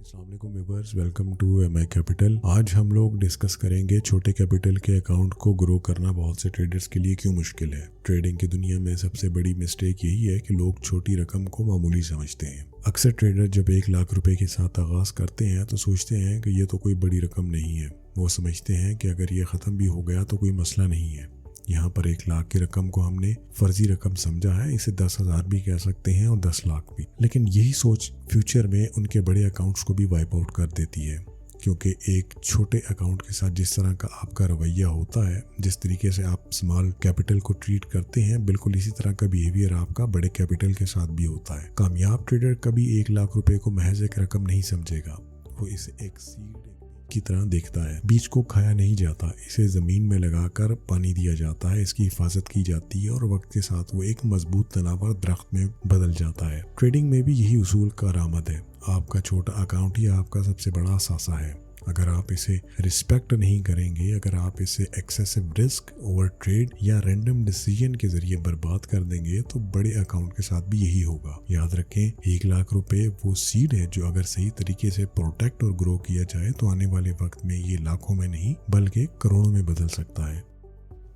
अस्सलाम वालेकुम viewers, welcome to MI Capital. आज हम लोग डिस्कस करेंगे छोटे कैपिटल के अकाउंट को ग्रो करना बहुत से ट्रेडर्स के लिए क्यों मुश्किल है। ट्रेडिंग की दुनिया में सबसे बड़ी मिस्टेक यही है कि लोग छोटी रकम को मामूली समझते हैं। अक्सर ट्रेडर जब 1 लाख रुपए के साथ आगाज करते हैं तो सोचते हैं कि ये तो कोई बड़ी रकम नहीं है। वो समझते हैं कि अगर ये ख़त्म भी हो गया तो कोई मसला नहीं है। यहाँ पर 1 लाख की रकम को हमने फर्जी रकम समझा है, इसे 10,000 भी कह सकते हैं और 10 लाख भी। लेकिन यही सोच फ्यूचर में उनके बड़े अकाउंट्स को भी वाइप आउट कर देती है, क्योंकि एक छोटे अकाउंट के साथ जिस तरह का आपका रवैया होता है, जिस तरीके से आप स्मॉल कैपिटल को ट्रीट करते हैं, बिल्कुल इसी तरह का बिहेवियर आपका बड़े कैपिटल के साथ भी होता है। कामयाब ट्रेडर कभी 1 लाख रुपए को महज एक रकम नहीं समझेगा, वो इसे एक सीड की तरह देखता है। बीज को खाया नहीं जाता, इसे जमीन में लगाकर पानी दिया जाता है, इसकी हिफाजत की जाती है और वक्त के साथ वो एक मजबूत तनावर दरख्त में बदल जाता है। ट्रेडिंग में भी यही उसूल कारआमद है। आपका छोटा अकाउंट ही आपका सबसे बड़ा असासा है। अगर आप इसे रिस्पेक्ट नहीं करेंगे, अगर आप इसे एक्सेसिव रिस्क, ओवर ट्रेड या रैंडम डिसीजन के जरिए बर्बाद कर देंगे तो बड़े अकाउंट के साथ भी यही होगा। याद रखें, 1 लाख रुपए वो सीड है जो अगर सही तरीके से प्रोटेक्ट और ग्रो किया जाए तो आने वाले वक्त में ये लाखों में नहीं बल्कि करोड़ों में बदल सकता है।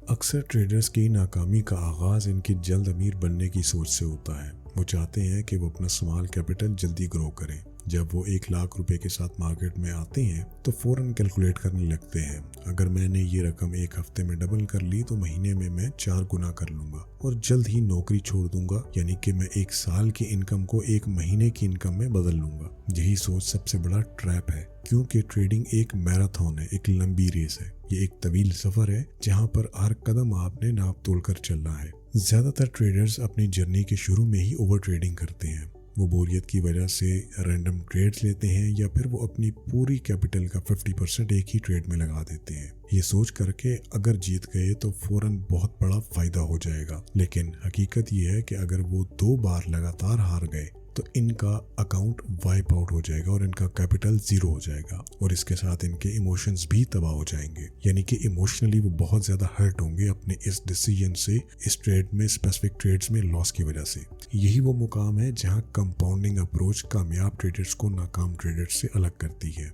अक्सर ट्रेडर्स की नाकामी का आगाज इनकी जल्द अमीर बनने की सोच से होता है। वो चाहते हैं कि वो अपना स्मॉल कैपिटल जल्दी ग्रो करें। जब वो 1 लाख रुपए के साथ मार्केट में आते हैं तो फौरन कैलकुलेट करने लगते हैं, अगर मैंने ये रकम एक हफ्ते में डबल कर ली तो महीने में मैं 4 गुना कर लूंगा और जल्द ही नौकरी छोड़ दूंगा, यानी कि मैं 1 साल की इनकम को 1 महीने की इनकम में बदल लूंगा। यही सोच सबसे बड़ा ट्रैप है, क्योंकि ट्रेडिंग एक मैराथन है, एक लंबी रेस है। ये एक तवील सफर है जहाँ पर हर कदम आपने नाप तोल कर चलना है। ज्यादातर ट्रेडर्स अपनी जर्नी के शुरू में ही ओवर ट्रेडिंग करते हैं। वो बोरियत की वजह से रैंडम ट्रेड्स लेते हैं या फिर वो अपनी पूरी कैपिटल का 50% एक ही ट्रेड में लगा देते हैं, ये सोच करके अगर जीत गए तो फौरन बहुत बड़ा फायदा हो जाएगा। लेकिन हकीकत ये है कि अगर वो 2 बार लगातार हार गए तो इनका अकाउंट वाइप आउट हो जाएगा और इनका कैपिटल 0 हो जाएगा और इसके साथ इनके इमोशंस भी तबाह हो जाएंगे, यानी कि इमोशनली वो बहुत ज़्यादा हर्ट होंगे अपने इस डिसीजन से, इस ट्रेड में, स्पेसिफिक ट्रेड्स में लॉस की वजह से। यही वो मुकाम है जहां कंपाउंडिंग अप्रोच कामयाब ट्रेडर्स को नाकाम ट्रेडर्स से अलग करती है।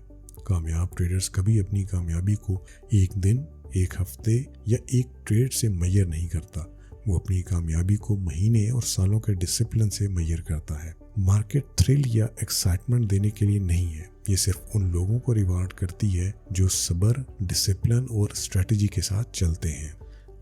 कामयाब ट्रेडर्स कभी अपनी कामयाबी को एक दिन, एक हफ्ते या एक ट्रेड से मैयर नहीं करता, वो अपनी कामयाबी को महीने और सालों के डिसिप्लिन से मैयर करता है। मार्केट थ्रिल या एक्साइटमेंट देने के लिए नहीं है, ये सिर्फ उन लोगों को रिवार्ड करती है जो सब्र, डिसिप्लिन और स्ट्रेटजी के साथ चलते हैं।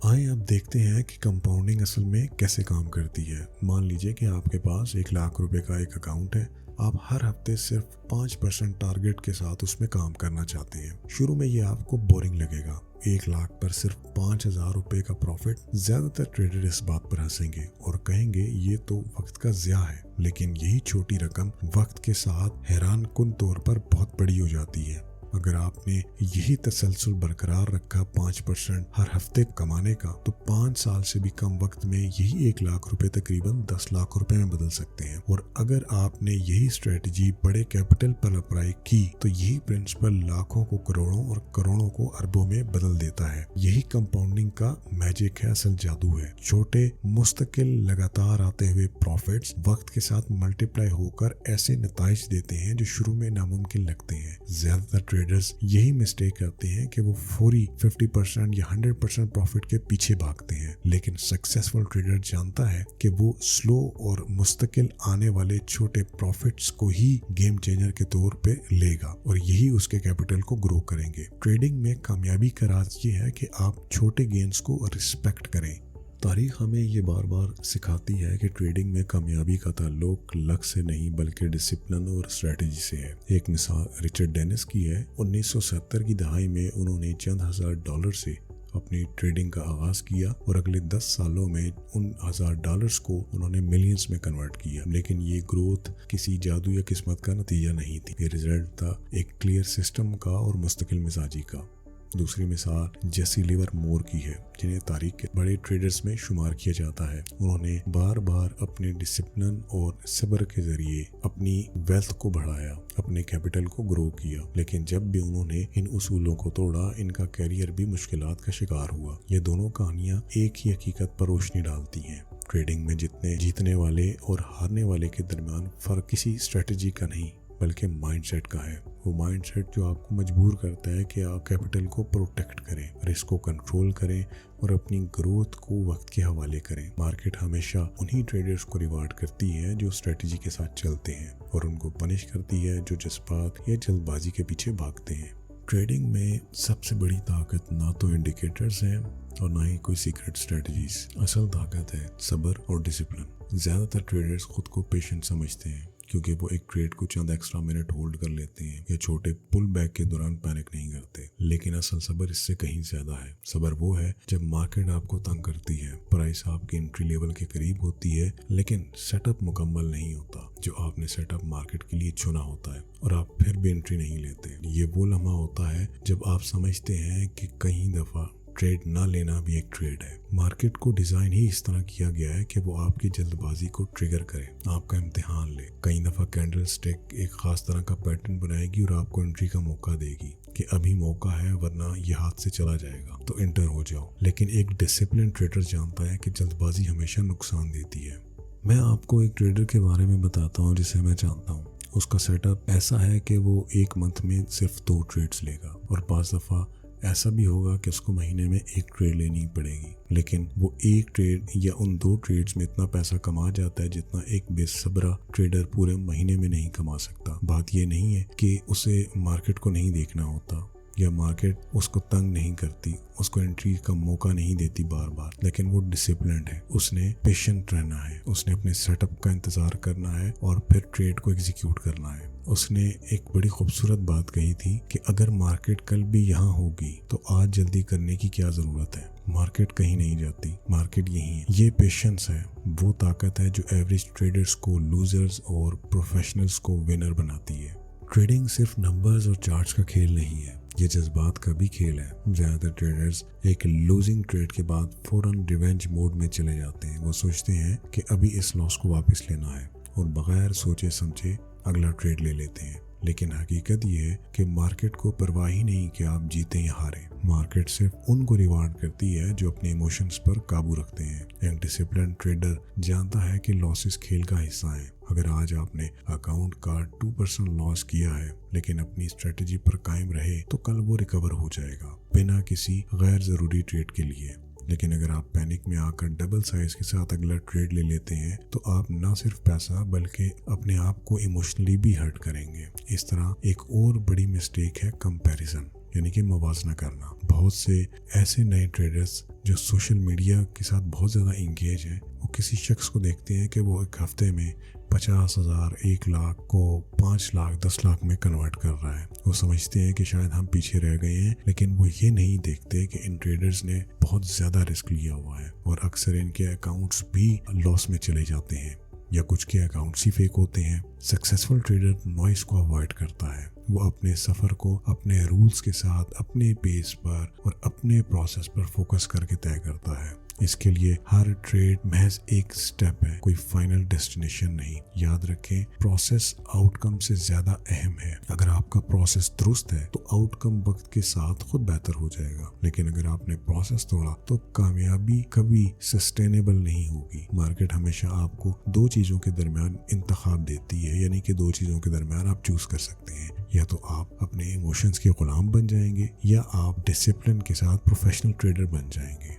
आइए अब देखते हैं कि कंपाउंडिंग असल में कैसे काम करती है। मान लीजिए कि आपके पास 1 लाख रुपए का एक अकाउंट है। आप हर हफ्ते सिर्फ 5% टारगेट के साथ उसमें काम करना चाहते हैं। शुरू में ये आपको बोरिंग लगेगा, 1 लाख पर सिर्फ 5,000 रुपए का प्रॉफिट। ज्यादातर ट्रेडर इस बात पर हंसेंगे और कहेंगे ये तो वक्त का ज़िया है। लेकिन यही छोटी रकम वक्त के साथ हैरान कुन तौर पर बहुत बड़ी हो जाती है। अगर आपने यही तसलसल बरकरार रखा 5% हर हफ्ते कमाने का, तो 5 साल से भी कम वक्त में यही 1 लाख रुपए तकरीबन 10 लाख रुपए में बदल सकते हैं। और अगर आपने यही स्ट्रेटजी बड़े कैपिटल पर अप्लाई की तो यही प्रिंसिपल लाखों को करोड़ों और करोड़ों को अरबों में बदल देता है। यही कंपाउंडिंग का मैजिक है, असल जादू है। छोटे मुस्तकिल लगातार आते हुए प्रॉफिट्स वक्त के साथ मल्टीप्लाई होकर ऐसे नताइज देते हैं जो शुरू में नामुमकिन लगते हैं। ज्यादातर ट्रेडर्स यही मिस्टेक करते हैं कि वो फौरी 50% या 100% प्रॉफिट के पीछे भागते हैं। लेकिन सक्सेसफुल ट्रेडर जानता है कि वो स्लो और मुस्तकिल आने वाले छोटे प्रॉफिट्स को ही गेम चेंजर के तौर पे लेगा और यही उसके कैपिटल को ग्रो करेंगे। ट्रेडिंग में कामयाबी का राज ये है कि आप छोटे गेन्स को रिस्पेक्ट करें। तारीख हमें ये बार बार सिखाती है कि ट्रेडिंग में कामयाबी का ताल्लुक लक से नहीं बल्कि डिसिप्लिन और स्ट्रेटजी से है। एक मिसाल रिचर्ड डेनिस की है। 1970 की दहाई में उन्होंने चंद हजार डॉलर से अपनी ट्रेडिंग का आगाज किया और अगले 10 सालों में उन $1000 को उन्होंने मिलियंस में कन्वर्ट किया। लेकिन ये ग्रोथ किसी जादू या किस्मत का नतीजा नहीं थी, ये रिजल्ट था एक क्लियर सिस्टम का और मुस्तकिल मिजाजी का। दूसरी मिसाल जेसी लिवरमोर की है, जिन्हें तारीख के बड़े ट्रेडर्स में शुमार किया जाता है। उन्होंने बार बार अपने डिसिप्लिन और सब्र के जरिए अपनी वेल्थ को बढ़ाया, अपने कैपिटल को ग्रो किया। लेकिन जब भी उन्होंने इन उसूलों को तोड़ा, इनका कैरियर भी मुश्किलात का शिकार हुआ। ये दोनों कहानियां एक ही हकीकत पर रोशनी डालती हैं। ट्रेडिंग में जितने जीतने वाले और हारने वाले के दरमियान फर्क किसी स्ट्रेटजी का नहीं बल्कि माइंड सेट का है। वो माइंड सेट जो आपको मजबूर करता है कि आप कैपिटल को प्रोटेक्ट करें, रिस्क को कंट्रोल करें और अपनी ग्रोथ को वक्त के हवाले करें। मार्केट हमेशा उन्हीं ट्रेडर्स को रिवार्ड करती है जो स्ट्रेटजी के साथ चलते हैं और उनको पनिश करती है जो जज्बात या जल्दबाजी के पीछे भागते हैं। ट्रेडिंग में सबसे बड़ी ताकत ना तो इंडिकेटर्स हैं और ना ही कोई सीक्रेट स्ट्रेटजीज। असल ताकत है सब्र और डिसिप्लिन। ज़्यादातर ट्रेडर्स खुद को पेशेंट समझते हैं क्योंकि वो एक ट्रेड को चंद एक्स्ट्रा मिनट होल्ड कर लेते हैं या छोटे पुल बैक के दौरान पैनिक नहीं करते। लेकिन असल सब्र इससे कहीं ज़्यादा है। सब्र वो है जब मार्केट आपको तंग करती है, प्राइस आपके एंट्री लेवल के करीब होती है लेकिन सेटअप मुकम्मल नहीं होता जो आपने सेटअप मार्केट के लिए चुना होता है और आप फिर भी एंट्री नहीं लेते। ये वो लम्हा होता है जब आप समझते हैं कि कई दफ़ा ट्रेड ना लेना भी एक ट्रेड है। मार्केट को डिजाइन ही इस तरह किया गया है कि वो आपकी जल्दबाजी को ट्रिगर करे, आपका इम्तिहान ले। कई दफा कैंडल स्टिक एक खास तरह का पैटर्न बनाएगी और आपको एंट्री का मौका देगी कि अभी मौका है वरना ये हाथ से चला जाएगा तो एंटर हो जाओ। लेकिन एक डिसिप्लिन ट्रेडर जानता है कि जल्दबाजी हमेशा नुकसान देती है। मैं आपको एक ट्रेडर के बारे में बताता हूँ जिसे मैं जानता हूँ। उसका सेटअप ऐसा है कि वो एक मंथ में सिर्फ 2 ट्रेड्स लेगा और 5 दफा ऐसा भी होगा कि उसको महीने में 1 ट्रेड लेनी पड़ेगी। लेकिन वो 1 ट्रेड या उन 2 ट्रेड्स में इतना पैसा कमा जाता है जितना एक बेसब्रा ट्रेडर पूरे महीने में नहीं कमा सकता। बात ये नहीं है कि उसे मार्केट को नहीं देखना होता या मार्केट उसको तंग नहीं करती, उसको एंट्री का मौका नहीं देती बार बार, लेकिन वो डिसिप्लिन्ड है। उसने पेशेंट रहना है, उसने अपने सेटअप का इंतज़ार करना है और फिर ट्रेड को एग्जीक्यूट करना है। उसने एक बड़ी खूबसूरत बात कही थी कि अगर मार्केट कल भी यहाँ होगी तो आज जल्दी करने की क्या ज़रूरत है। मार्केट कहीं नहीं जाती, मार्केट यही है। ये पेशेंस है वो ताकत है जो एवरेज ट्रेडर्स को लूजर्स और प्रोफेशनल्स को विनर बनाती है। ट्रेडिंग सिर्फ नंबर्स और चार्ट्स का खेल नहीं है, ये जज्बात का भी खेल है। ज़्यादातर ट्रेडर्स एक लूजिंग ट्रेड के बाद फौरन रिवेंज मोड में चले जाते हैं। वो सोचते हैं कि अभी इस लॉस को वापस लेना है और बगैर सोचे समझे अगला ट्रेड ले लेते हैं। लेकिन हकीकत ये है कि मार्केट को परवाह ही नहीं कि आप जीते या हारें। मार्केट सिर्फ उनको रिवार्ड करती है जो अपने इमोशंस पर काबू रखते हैं। एक डिसिप्लिन ट्रेडर जानता है कि लॉसेस खेल का हिस्सा है। अगर आज आपने अकाउंट का 2% लॉस किया है लेकिन अपनी स्ट्रेटजी पर कायम रहे तो कल वो रिकवर हो जाएगा बिना किसी गैर ज़रूरी ट्रेड के लिए। लेकिन अगर आप पैनिक में आकर डबल साइज के साथ अगला ट्रेड ले लेते हैं तो आप न सिर्फ पैसा बल्कि अपने आप को इमोशनली भी हर्ट करेंगे। इस तरह एक और बड़ी मिस्टेक है कंपैरिजन, यानी कि मुवाजना करना। बहुत से ऐसे नए ट्रेडर्स जो सोशल मीडिया के साथ बहुत ज़्यादा इंगेज हैं, वो किसी शख्स को देखते हैं कि वो एक हफ्ते में 50,000, 1 लाख को 5 लाख, 10 लाख में कन्वर्ट कर रहा है। वो समझते हैं कि शायद हम पीछे रह गए हैं, लेकिन वो ये नहीं देखते कि इन ट्रेडर्स ने बहुत ज़्यादा रिस्क लिया हुआ है और अक्सर इनके अकाउंट्स भी लॉस में चले जाते हैं या कुछ के अकाउंट्स ही फेक होते हैं। सक्सेसफुल ट्रेडर नॉइस को अवॉइड करता है। वो अपने सफ़र को अपने रूल्स के साथ, अपने पेस पर और अपने प्रोसेस पर फोकस करके तय करता है। इसके लिए हर ट्रेड महज एक स्टेप है, कोई फाइनल डेस्टिनेशन नहीं। याद रखें, प्रोसेस आउटकम से ज़्यादा अहम है। अगर आपका प्रोसेस दुरुस्त है तो आउटकम वक्त के साथ खुद बेहतर हो जाएगा, लेकिन अगर आपने प्रोसेस तोड़ा तो कामयाबी कभी सस्टेनेबल नहीं होगी। मार्केट हमेशा आपको 2 चीज़ों के दरमियान इंतखाब देती है, यानी कि 2 चीज़ों के दरमियान आप चूज कर सकते हैं। या तो आप अपने इमोशंस के गुलाम बन जाएंगे या आप डिसिप्लिन के साथ प्रोफेशनल ट्रेडर बन जाएंगे।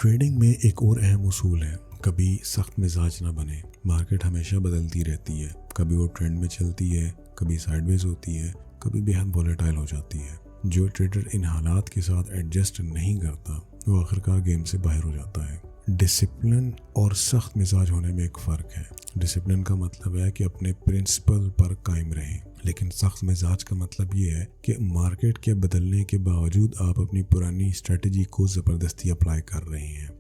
ट्रेडिंग में एक और अहम उसूल है, कभी सख्त मिजाज ना बने। मार्केट हमेशा बदलती रहती है, कभी वो ट्रेंड में चलती है, कभी साइडवेज होती है, कभी बेहद वोलेटाइल हो जाती है। जो ट्रेडर इन हालात के साथ एडजस्ट नहीं करता वो आखिरकार गेम से बाहर हो जाता है। डिसिप्लिन और सख्त मिजाज होने में एक फ़र्क है। डिसिप्लिन का मतलब है कि अपने प्रिंसिपल पर कायम रहें, लेकिन सख्त मिजाज का मतलब ये है कि मार्केट के बदलने के बावजूद आप अपनी पुरानी स्ट्रेटजी को ज़बरदस्ती अप्लाई कर रहे हैं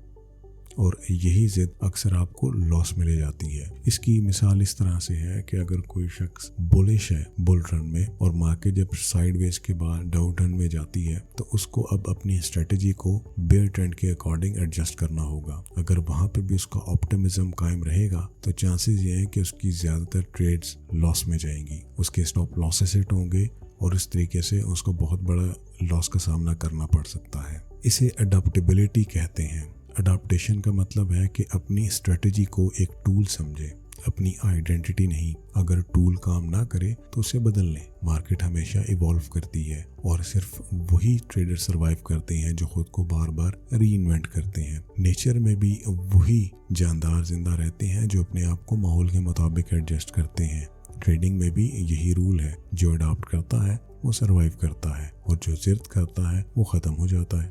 और यही ज़िद अक्सर आपको लॉस में ले जाती है। इसकी मिसाल इस तरह से है कि अगर कोई शख्स बुलिश है बुल रन में और मार्केट जब साइडवेज के बाद डाउन टर्न में जाती है तो उसको अब अपनी स्ट्रेटजी को बेयर ट्रेंड के अकॉर्डिंग एडजस्ट करना होगा। अगर वहाँ पे भी उसका ऑप्टिमिज्म कायम रहेगा तो चांसेस ये हैं कि उसकी ज़्यादातर ट्रेड्स लॉस में जाएंगी, उसके स्टॉप लॉसेस हिट होंगे और इस तरीके से उसको बहुत बड़ा लॉस का सामना करना पड़ सकता है। इसे अडॉप्टेबिलिटी कहते हैं। अडॉप्टेशन का मतलब है कि अपनी स्ट्रेटजी को एक टूल समझे, اپنی آئیڈینٹی نہیں. اگر ٹول کام نہ کرے تو اسے بدل لیں. مارکیٹ ہمیشہ ایوالو کرتی ہے اور صرف وہی ٹریڈر سروائیو کرتے ہیں جو خود کو بار بار ری انوینٹ کرتے ہیں. نیچر میں بھی وہی جاندار زندہ رہتے ہیں جو اپنے آپ کو ماحول کے مطابق ایڈجسٹ کرتے ہیں. ٹریڈنگ میں بھی یہی رول ہے. جو اڈاپٹ کرتا ہے وہ سروائیو کرتا ہے اور جو ضد کرتا ہے وہ ختم ہو جاتا ہے.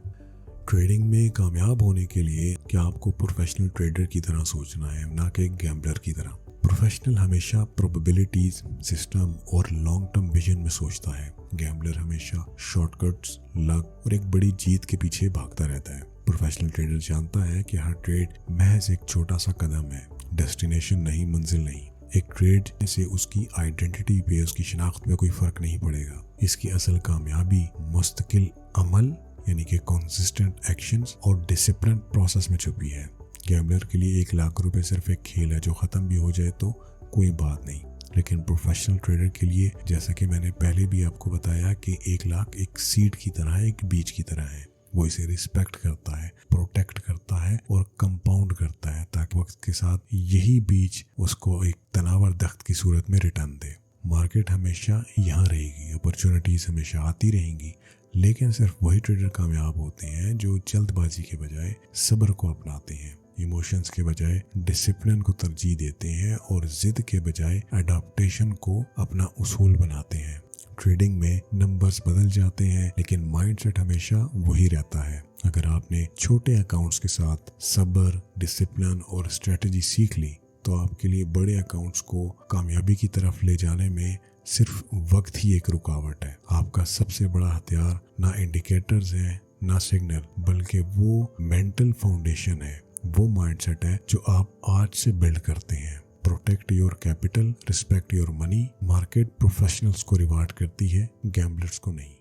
ٹریڈنگ میں کامیاب ہونے کے لیے کیا آپ کو پروفیشنل ٹریڈر کی طرح سوچنا ہے، نہ کہ گیمبلر کی طرح. پروفیشنل ہمیشہ پروبیبلٹیز، سسٹم اور لانگ ٹرم ویژن میں سوچتا ہے. گیمبلر ہمیشہ شارٹ کٹس، لک اور ایک بڑی جیت کے پیچھے بھاگتا رہتا ہے. پروفیشنل ٹریڈر جانتا ہے کہ ہر ٹریڈ محض ایک چھوٹا سا قدم ہے، ڈیسٹینیشن نہیں، منزل نہیں. ایک ٹریڈ سے اس کی آئیڈینٹی پہ، اس کی شناخت میں کوئی فرق نہیں پڑے گا. اس کی اصل کامیابی مستقل عمل یعنی کہ کنسسٹنٹ ایکشنز اور ڈسپلن پروسیس میں چھپی ہے. گیمبلر کے لیے 1 لاکھ روپے صرف ایک کھیل ہے جو ختم بھی ہو جائے تو کوئی بات نہیں. لیکن پروفیشنل ٹریڈر کے لیے، جیسا کہ میں نے پہلے بھی آپ کو بتایا، کہ 1 لاکھ ایک سیڈ کی طرح ہے، ایک بیج کی طرح ہے. وہ اسے ریسپیکٹ کرتا ہے، پروٹیکٹ کرتا ہے اور کمپاؤنڈ کرتا ہے تاکہ وقت کے ساتھ یہی بیج اس کو ایک تناور درخت کی صورت میں ریٹرن دے. مارکیٹ ہمیشہ یہاں رہے گی، اپرچونٹیز ہمیشہ آتی رہیں گی، لیکن صرف وہی ٹریڈر کامیاب ہوتے ہیں جو جلد بازی کے بجائے صبر کو اپناتے ہیں، ایموشنز کے بجائے ڈسپلن کو ترجیح دیتے ہیں اور ضد کے بجائے اڈاپٹیشن کو اپنا اصول بناتے ہیں. ٹریڈنگ میں نمبرز بدل جاتے ہیں لیکن مائنڈ سیٹ ہمیشہ وہی رہتا ہے. اگر آپ نے چھوٹے اکاؤنٹس کے ساتھ صبر، ڈسپلن اور اسٹریٹجی سیکھ لی تو آپ کے لیے بڑے اکاؤنٹس کو کامیابی کی طرف لے جانے میں صرف وقت ہی ایک رکاوٹ ہے. آپ کا سب سے بڑا ہتھیار نہ انڈیکیٹرز ہیں، نہ سگنل، بلکہ وہ مینٹل فاؤنڈیشن ہے، وہ مائنڈ سیٹ ہے جو آپ آج سے بلڈ کرتے ہیں. Protect your capital, respect your money. Market professionals کو ریوارڈ کرتی ہے، گیمبلرز کو نہیں.